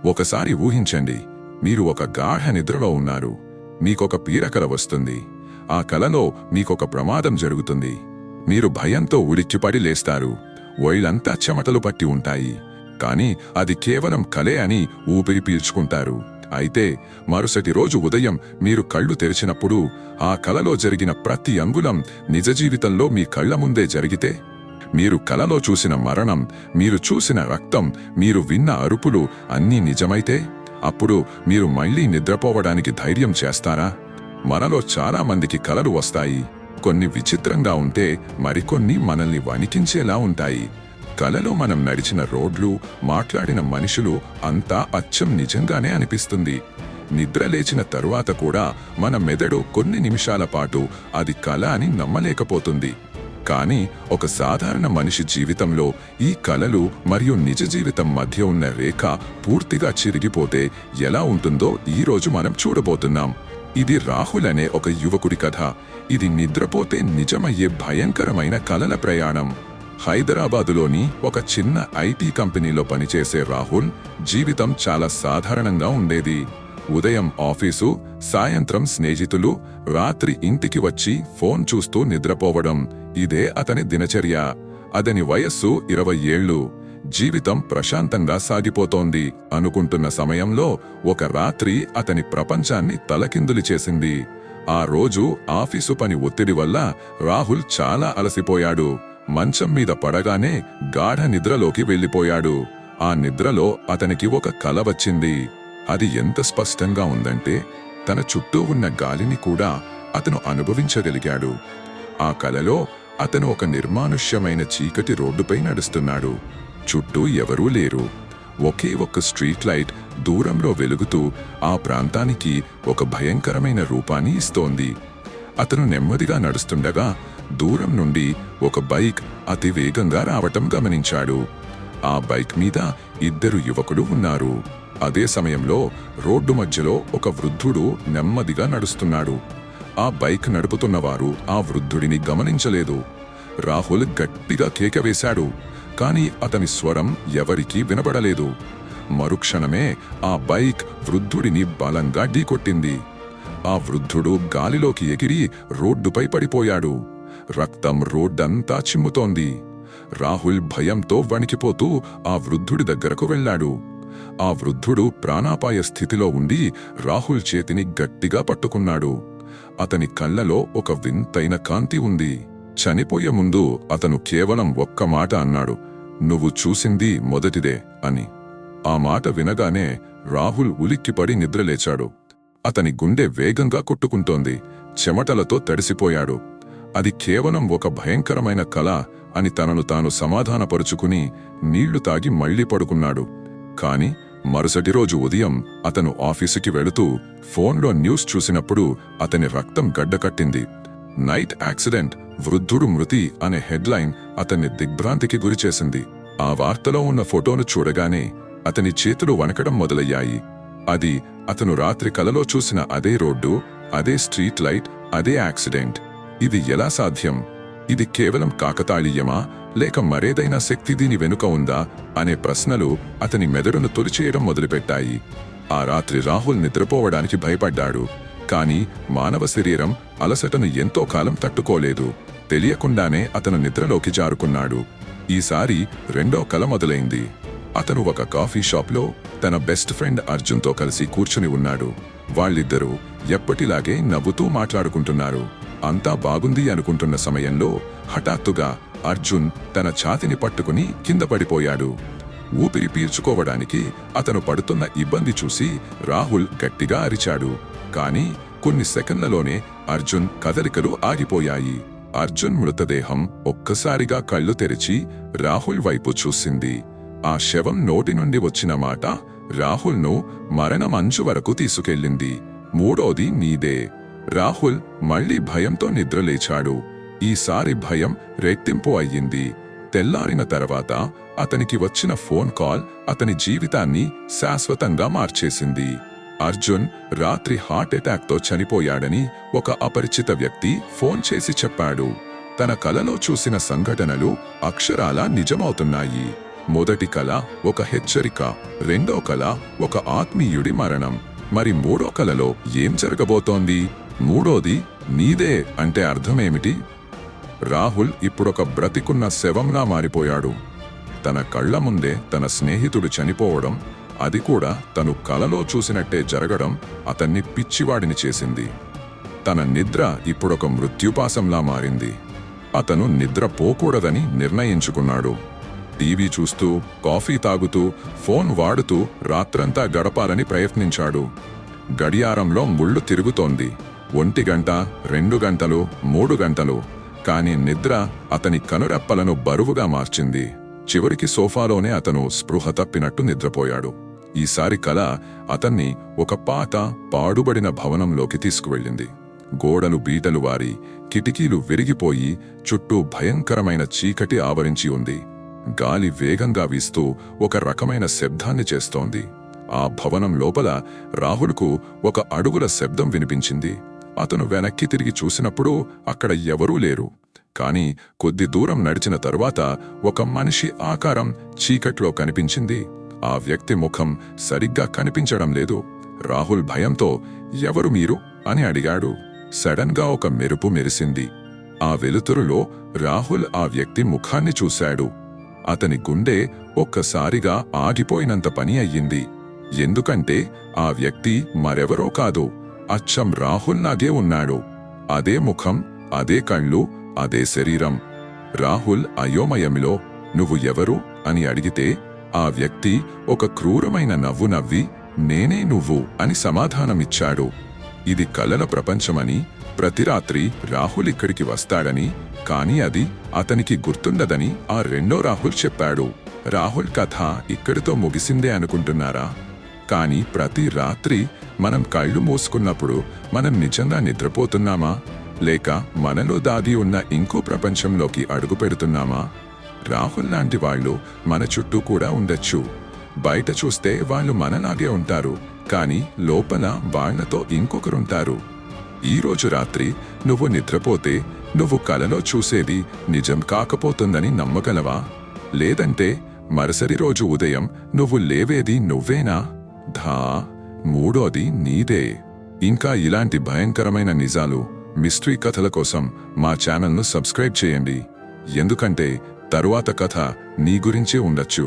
ఒకసారి ఊహించండి, మీరు ఒక గాఢ నిద్రలో ఉన్నారు. మీకొక పీడకల వస్తుంది. ఆ కలలో మీకొక ప్రమాదం జరుగుతుంది. మీరు భయంతో ఉలిక్కిపడి లేస్తారు. ఒళ్ళంతా చెమటలు పట్టి ఉంటాయి. కానీ అది కేవలం కలే అని ఊపిరి పీల్చుకుంటారు. అయితే మరుసటి రోజు ఉదయం మీరు కళ్ళు తెరిచినప్పుడు ఆ కలలో జరిగిన ప్రతి అంగుళం నిజ జీవితంలో మీ కళ్ల ముందే జరిగితే, మీరు కలలో చూసిన మరణం, మీరు చూసిన రక్తం, మీరు విన్న అరుపులు అన్నీ నిజమైతే, అప్పుడు మీరు మళ్లీ నిద్రపోవడానికి ధైర్యం చేస్తారా? మనలో చాలా మందికి కలలు వస్తాయి. కొన్ని విచిత్రంగా ఉంటే మరికొన్ని మనల్ని వణికించేలా ఉంటాయి. కలలో మనం నడిచిన రోడ్లు, మాట్లాడిన మనుషులు అంతా అచ్చం నిజంగానే అనిపిస్తుంది. నిద్ర లేచిన తరువాత కూడా మన మెదడు కొన్ని నిమిషాల పాటు అది కల అని నమ్మలేకపోతుంది. కానీ ఒక సాధారణ మనిషి జీవితంలో ఈ కలలు మరియు నిజ జీవితం మధ్య ఉన్న రేఖ పూర్తిగా చిరిగిపోతే ఎలా ఉంటుందో ఈరోజు మనం చూడబోతున్నాం. ఇది రాహుల్ అనే ఒక యువకుడి కథ. ఇది నిద్రపోతే నిజమయ్యే భయంకరమైన కలల ప్రయాణం. హైదరాబాదులోని ఒక చిన్న ఐటీ కంపెనీలో పనిచేసే రాహుల్ జీవితం చాలా సాధారణంగా ఉండేది. ఉదయం ఆఫీసు, సాయంత్రం స్నేహితులు, రాత్రి ఇంటికి వచ్చి ఫోన్ చూస్తూ నిద్రపోవడం, ఇదే అతని దినచర్య. అతని వయస్సు 20 ఏళ్లు. జీవితం ప్రశాంతంగా సాగిపోతోంది అనుకుంటున్న సమయంలో ఒక రాత్రి అతని ప్రపంచాన్ని తలకిందులు చేసింది. ఆ రోజు ఆఫీసు పని ఒత్తిడి వల్ల రాహుల్ చాలా అలసిపోయాడు. మంచం మీద పడగానే గాఢ నిద్రలోకి వెళ్ళిపోయాడు. ఆ నిద్రలో అతనికి ఒక కల వచ్చింది. అది ఎంత స్పష్టంగా ఉందంటే తన చుట్టూ ఉన్న గాలిని కూడా అతను అనుభవించగలిగాడు. ఆ కలలో అతను ఒక నిర్మానుష్యమైన చీకటి రోడ్డుపై నడుస్తున్నాడు. చుట్టూ ఎవరూ లేరు. ఒకే ఒక్క స్ట్రీట్ లైట్ దూరంలో వెలుగుతూ ఆ ప్రాంతానికి ఒక భయంకరమైన రూపాన్ని ఇస్తోంది. అతను నెమ్మదిగా నడుస్తుండగా దూరం నుండి ఒక బైక్ అతి వేగంగా రావటం గమనించాడు. ఆ బైక్ మీద 2 యువకులు ఉన్నారు. అదే సమయంలో రోడ్డు మధ్యలో ఒక వృద్ధుడు నెమ్మదిగా నడుస్తున్నాడు. ఆ బైక్ నడుపుతున్నవారు ఆ వృద్ధుడిని గమనించలేదు. రాహుల్ గట్టిగా కేక వేశాడు. కాని అతని స్వరం ఎవరికీ వినబడలేదు. మరుక్షణమే ఆ బైక్ వృద్ధుడిని బలంగా ఢీకొట్టింది. ఆ వృద్ధుడు గాలిలోకి ఎగిరి రోడ్డుపై పడిపోయాడు. రక్తం రోడ్డంతా చిమ్ముతోంది. రాహుల్ భయంతో వణికిపోతూ ఆ వృద్ధుడి దగ్గరకు వెళ్లాడు. ఆ వృద్ధుడు ప్రాణాపాయ స్థితిలో ఉండి రాహుల్ చేతిని గట్టిగా పట్టుకున్నాడు. అతని కళ్ళలో ఒక వింతైన కాంతి ఉంది. చనిపోయే ముందు అతను కేవలం ఒక్క మాట అన్నాడు, "నువ్వు చూసింది మొదటిదే" అని. ఆ మాట వినగానే రాహుల్ ఉలిక్కిపడి నిద్రలేచాడు. అతని గుండె వేగంగా కొట్టుకుంటోంది. చెమటలతో తడిసిపోయాడు. అది కేవలం ఒక భయంకరమైన కల అని తనను తాను సమాధానపరుచుకుని నీళ్లు తాగి మళ్లీ పడుకున్నాడు. కాని మరుసటి రోజు ఉదయం అతను ఆఫీసుకి వెళుతూ ఫోన్లో న్యూస్ చూసినప్పుడు అతని రక్తం గడ్డకట్టింది. నైట్ యాక్సిడెంట్, వృద్ధుడు మృతి అనే హెడ్లైన్ అతన్ని దిగ్భ్రాంతికి గురిచేసింది. ఆ వార్తలో ఉన్న ఫోటోను చూడగానే అతని చేతులు వణకడం మొదలయ్యాయి. అది అతను రాత్రి కలలో చూసిన అదే రోడ్డు, అదే స్ట్రీట్ లైట్, అదే యాక్సిడెంట్. ఇది ఎలా సాధ్యం? ఇది కేవలం కాకతాళీయమా, లేక మరేదైనా శక్తి దీని వెనుక ఉందా అనే ప్రశ్నలు అతని మెదడును తొలిచేయడం మొదలుపెట్టాయి. ఆ రాత్రి రాహుల్ నిద్రపోవడానికి భయపడ్డాడు. కాని మానవ శరీరం అలసటను ఎంతో కాలం తట్టుకోలేదు. తెలియకుండానే అతను నిద్రలోకి జారుకున్నాడు. ఈసారి రెండో కల మొదలైంది. అతను ఒక కాఫీ షాప్లో తన బెస్ట్ ఫ్రెండ్ అర్జున్తో కలిసి కూర్చుని ఉన్నాడు. వాళ్ళిద్దరూ ఎప్పటిలాగే నవ్వుతూ మాట్లాడుకుంటున్నారు. అంతా బాగుంది అనుకుంటున్న సమయంలో హఠాత్తుగా అర్జున్ తన ఛాతిని పట్టుకుని కింద పడిపోయాడు. ఊపిరి పీల్చుకోవడానికి అతను పడుతున్న ఇబ్బంది చూసి రాహుల్ గట్టిగా అరిచాడు. కాని కొన్ని సెకన్లలోనే అర్జున్ కదలికలు ఆగిపోయాయి. అర్జున్ మృతదేహం ఒక్కసారిగా కళ్ళు తెరిచి రాహుల్ వైపు చూసింది. ఆ శవం నోటి నుండి వచ్చిన మాట రాహుల్ను మరణమంచు వరకు తీసుకెళ్ళింది. "మూడోది నీదే." రాహుల్ మళ్లీ భయంతో నిద్రలేచాడు. ఈసారి భయం రెట్టింపు అయ్యింది. తెల్లారిన తర్వాత అతనికి వచ్చిన ఫోన్ కాల్ అతని జీవితాన్ని శాశ్వతంగా మార్చేసింది. అర్జున్ రాత్రి హార్ట్ అటాక్తో చనిపోయాడని ఒక అపరిచిత వ్యక్తి ఫోన్ చేసి చెప్పాడు. తన కలలో చూసిన సంఘటనలు అక్షరాలా నిజమవుతున్నాయి. మొదటి కల ఒక హెచ్చరిక, రెండో కల ఒక ఆత్మీయుడి మరణం. మరి మూడో కలలో ఏం జరగబోతోంది? మూడోది నీదే అంటే అర్థమేమిటి? రాహుల్ ఇప్పుడొక బ్రతికున్న శవంలా మారిపోయాడు. తన కళ్ల ముందే తన స్నేహితుడు చనిపోవడం, అది కూడా తను కలలో చూసినట్టే జరగడం అతన్ని పిచ్చివాడిని చేసింది. తన నిద్ర ఇప్పుడొక మృత్యుపాసంలా మారింది. అతను నిద్రపోకూడదని నిర్ణయించుకున్నాడు. టీవీ చూస్తూ, కాఫీ తాగుతూ, ఫోన్ వాడుతూ రాత్రంతా గడపాలని ప్రయత్నించాడు. గడియారంలో ముళ్ళు తిరుగుతోంది. 1 గంట, 2 గంటలు, 3 గంటలు. కాని నిద్ర అతని కనురెప్పలను బరువుగా మార్చింది. చివరికి సోఫాలోనే అతను స్పృహ తప్పినట్టు నిద్రపోయాడు. ఈసారి కల అతన్ని ఒక పాత, పాడుబడిన భవనంలోకి తీసుకువెళ్ళింది. గోడలు బీటలు వారి, కిటికీలు విరిగిపోయి చుట్టూ భయంకరమైన చీకటి ఆవరించి ఉంది. గాలి వేగంగా వీస్తూ ఒక రకమైన శబ్దాన్ని చేస్తోంది. ఆ భవనం లోపల రాహుల్కు ఒక అడుగుల శబ్దం వినిపించింది. అతను వెనక్కి తిరిగి చూసినప్పుడు అక్కడ ఎవరూ లేరు. కాని కొద్ది దూరం నడిచిన తరువాత ఒక మనిషి ఆకారం చీకట్లో కనిపించింది. ఆ వ్యక్తి ముఖం సరిగ్గా కనిపించడం లేదు. రాహుల్ భయంతో "ఎవరు మీరు?" అని అడిగాడు. సడన్ గా ఒక మెరుపు మెరిసింది. ఆ వెలుతురులో రాహుల్ ఆ వ్యక్తి ముఖాన్ని చూశాడు. అతని గుండె ఒక్కసారిగా ఆగిపోయినంత పని అయ్యింది. ఎందుకంటే ఆ వ్యక్తి మరెవరో కాదు, అచ్చం రాహుల్ లాగే ఉన్నాడు. అదే ముఖం, అదే కళ్ళు, అదే శరీరం. రాహుల్ అయోమయంలో "నువ్వు ఎవరు?" అని అడిగితే ఆ వ్యక్తి ఒక క్రూరమైన నవ్వు నవ్వి "నేనే నువ్వు" అని సమాధానమిచ్చాడు. ఇది కలల ప్రపంచమని, ప్రతి రాత్రి రాహుల్ ఇక్కడికి వస్తాడని, కాని అది అతనికి గుర్తుండదని ఆ రెండో రాహుల్ చెప్పాడు. రాహుల్ కథ ఇక్కడితో ముగిసిందే అనుకుంటున్నారా? కాని ప్రతి రాత్రి మనం కళ్ళు మూసుకున్నప్పుడు మనం నిజంగా నిద్రపోతున్నామా? లేక మనలో దాగి ఉన్న ఇంకో ప్రపంచంలోకి అడుగు పెడుతున్నామా? రాహుల్ లాంటి వాళ్ళు మన చుట్టూ కూడా ఉండొచ్చు. బయట చూస్తే వాళ్ళు మనలాగే ఉంటారు, కాని లోపల వాళ్లతో ఇంకొకరుంటారు. ఈరోజు రాత్రి నువ్వు నిద్రపోతే నువ్వు కలలో చూసేది నిజం కాకపోతుందని నమ్మగలవా? లేదంటే మరుసటి రోజు ఉదయం నువ్వు లేవేది నువ్వేనా? మూడోది నీదే. ఇంకా ఇలాంటి భయంకరమైన నిజాలు, మిస్టరీ కథల కోసం మా ఛానల్ను సబ్స్క్రైబ్ చేయండి. ఎందుకంటే తరువాత కథ నీ గురించే ఉండొచ్చు.